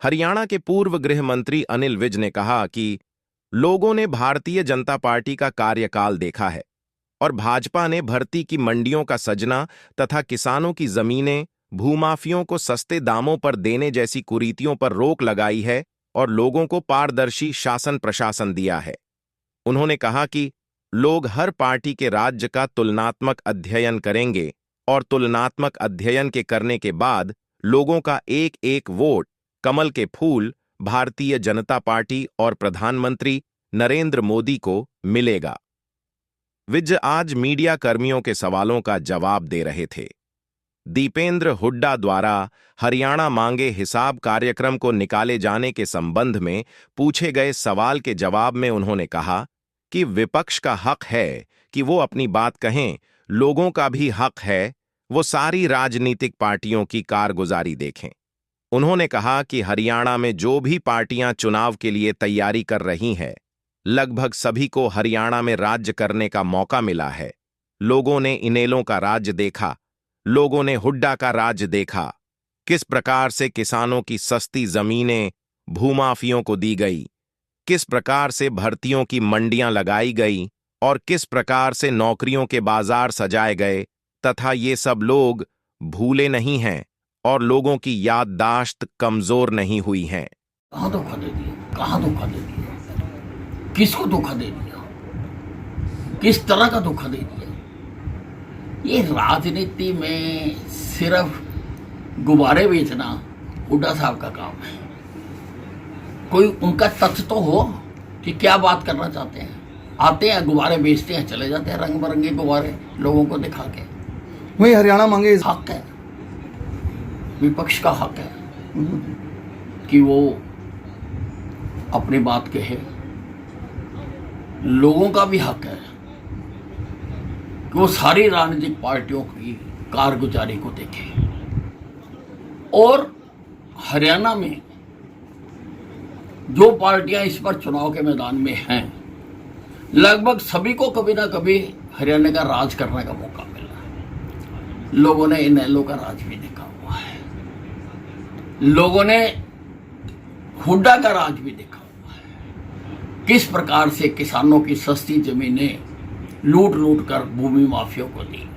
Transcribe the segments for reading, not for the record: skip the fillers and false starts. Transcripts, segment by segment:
हरियाणा के पूर्व गृह मंत्री अनिल विज ने कहा कि लोगों ने भारतीय जनता पार्टी का कार्यकाल देखा है और भाजपा ने भर्ती की मंडियों का सजना तथा किसानों की जमीनें भूमाफियों को सस्ते दामों पर देने जैसी कुरीतियों पर रोक लगाई है और लोगों को पारदर्शी शासन प्रशासन दिया है। उन्होंने कहा कि लोग हर पार्टी के राज्य का तुलनात्मक अध्ययन करेंगे और तुलनात्मक अध्ययन के करने के बाद लोगों का एक एक वोट कमल के फूल भारतीय जनता पार्टी और प्रधानमंत्री नरेंद्र मोदी को मिलेगा। विज आज मीडिया कर्मियों के सवालों का जवाब दे रहे थे। दीपेंद्र हुड्डा द्वारा हरियाणा मांगे हिसाब कार्यक्रम को निकाले जाने के संबंध में पूछे गए सवाल के जवाब में उन्होंने कहा कि विपक्ष का हक है कि वो अपनी बात कहें, लोगों का भी हक है वो सारी राजनीतिक पार्टियों की कारगुजारी देखें। उन्होंने कहा कि हरियाणा में जो भी पार्टियां चुनाव के लिए तैयारी कर रही हैं, लगभग सभी को हरियाणा में राज्य करने का मौका मिला है। लोगों ने इनेलों का राज्य देखा, लोगों ने हुड्डा का राज्य देखा, किस प्रकार से किसानों की सस्ती जमीनें भूमाफियों को दी गई, किस प्रकार से भर्तियों की मंडियां लगाई गई और किस प्रकार से नौकरियों के बाजार सजाए गए, तथा ये सब लोग भूले नहीं हैं और लोगों की याददाश्त कमजोर नहीं हुई है। कहाँ धोखा दे दिया, कहाँ धोखा दे दिया, किसको धोखा दे दिया, किस तरह का धोखा दे दिया। ये राजनीति में सिर्फ गुब्बारे बेचना हुड्डा साहब का काम है। कोई उनका तथ्य तो हो कि क्या बात करना चाहते हैं। आते हैं, गुब्बारे बेचते हैं, चले जाते हैं, रंग बिरंगे गुब्बारे लोगों को दिखा के। वही हरियाणा मांगे हक है, विपक्ष का हक है कि वो अपनी बात कहे। लोगों का भी हक है कि वो सारी राजनीतिक पार्टियों की कारगुजारी को देखे। और हरियाणा में जो पार्टियां इस बार चुनाव के मैदान में हैं, लगभग सभी को कभी ना कभी हरियाणा का राज करने का मौका मिला है। लोगों ने इनेलो का राज भी देखा हुआ है, लोगों ने हुड्डा का राज भी देखा हुआ है। किस प्रकार से किसानों की सस्ती जमीनें लूट लूट कर भूमि माफियों को दी,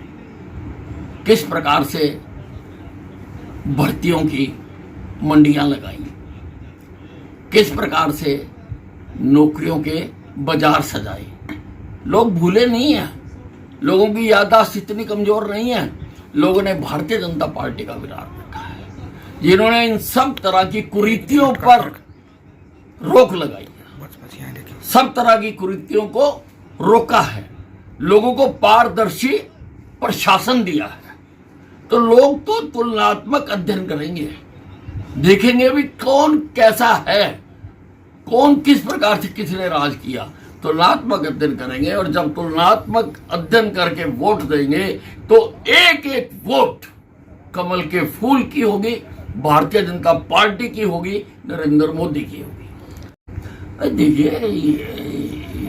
किस प्रकार से भर्तियों की मंडियां लगाई, किस प्रकार से नौकरियों के बाजार सजाए। लोग भूले नहीं हैं, लोगों की याददाश्त इतनी कमजोर नहीं है। लोगों ने भारतीय जनता पार्टी का विराट रखा है, जिन्होंने इन सब तरह की कुरीतियों पर रोक लगाई है, सब तरह की कुरीतियों को रोका है, लोगों को पारदर्शी प्रशासन दिया है। तो लोग तो तुलनात्मक अध्ययन करेंगे, देखेंगे भी कौन कैसा है, कौन किस प्रकार से किसने राज किया। तुलनात्मक अध्ययन करेंगे और जब तुलनात्मक अध्ययन करके वोट देंगे तो एक एक वोट कमल के फूल की होगी, भारतीय जनता पार्टी की होगी, नरेंद्र मोदी की होगी। देखिए,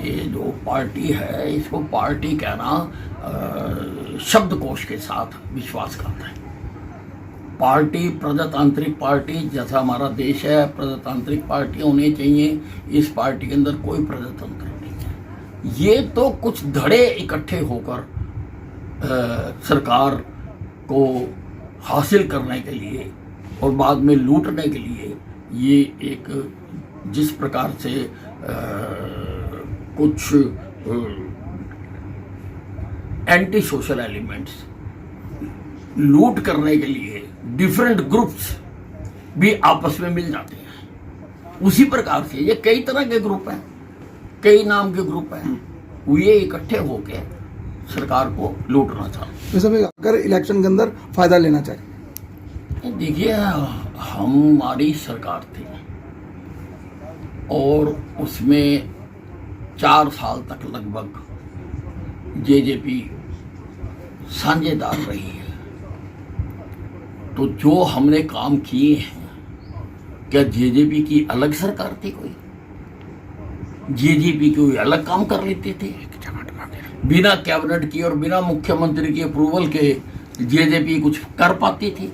ये जो पार्टी है, इसको पार्टी कहना शब्दकोश के साथ विश्वासघात है। पार्टी प्रजातांत्रिक पार्टी जैसा हमारा देश है, प्रजातांत्रिक पार्टी होनी चाहिए। इस पार्टी के अंदर कोई प्रजातंत्र नहीं है। ये तो कुछ धड़े इकट्ठे होकर सरकार को हासिल करने के लिए और बाद में लूटने के लिए ये एक जिस प्रकार से कुछ एंटी सोशल एलिमेंट्स लूट करने के लिए डिफरेंट ग्रुप्स भी आपस में मिल जाते हैं, उसी प्रकार से ये कई तरह के ग्रुप हैं, कई नाम के ग्रुप हैं, ये इकट्ठे होकर सरकार को लूटना चाहते हैं। अगर इलेक्शन के अंदर फायदा लेना चाहिए। देखिए, हमारी सरकार थी और उसमें 4 साल तक लगभग जेजेपी साझेदार रही है। तो जो हमने काम किए हैं, क्या जेजेपी की अलग सरकार थी? कोई जेजेपी कोई अलग काम कर लेते थे? बिना कैबिनेट की और बिना मुख्यमंत्री की अप्रूवल के जेजेपी कुछ कर पाती थी?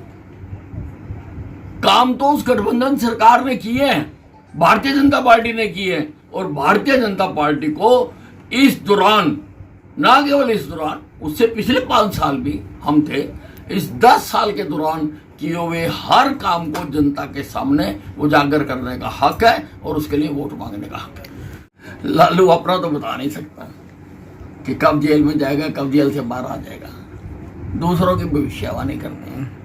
काम तो उस गठबंधन सरकार ने किए हैं, भारतीय जनता पार्टी ने किए हैं। और भारतीय जनता पार्टी को इस दौरान, ना केवल इस दौरान, उससे पिछले 5 साल भी हम थे, इस 10 साल के दौरान किए हुए हर काम को जनता के सामने उजागर करने का हक है और उसके लिए वोट मांगने का हक है। लालू अपना तो बता नहीं सकता कि कब जेल में जाएगा, कब जेल से बाहर आ जाएगा। दूसरों की भविष्यवाणी करते हैं।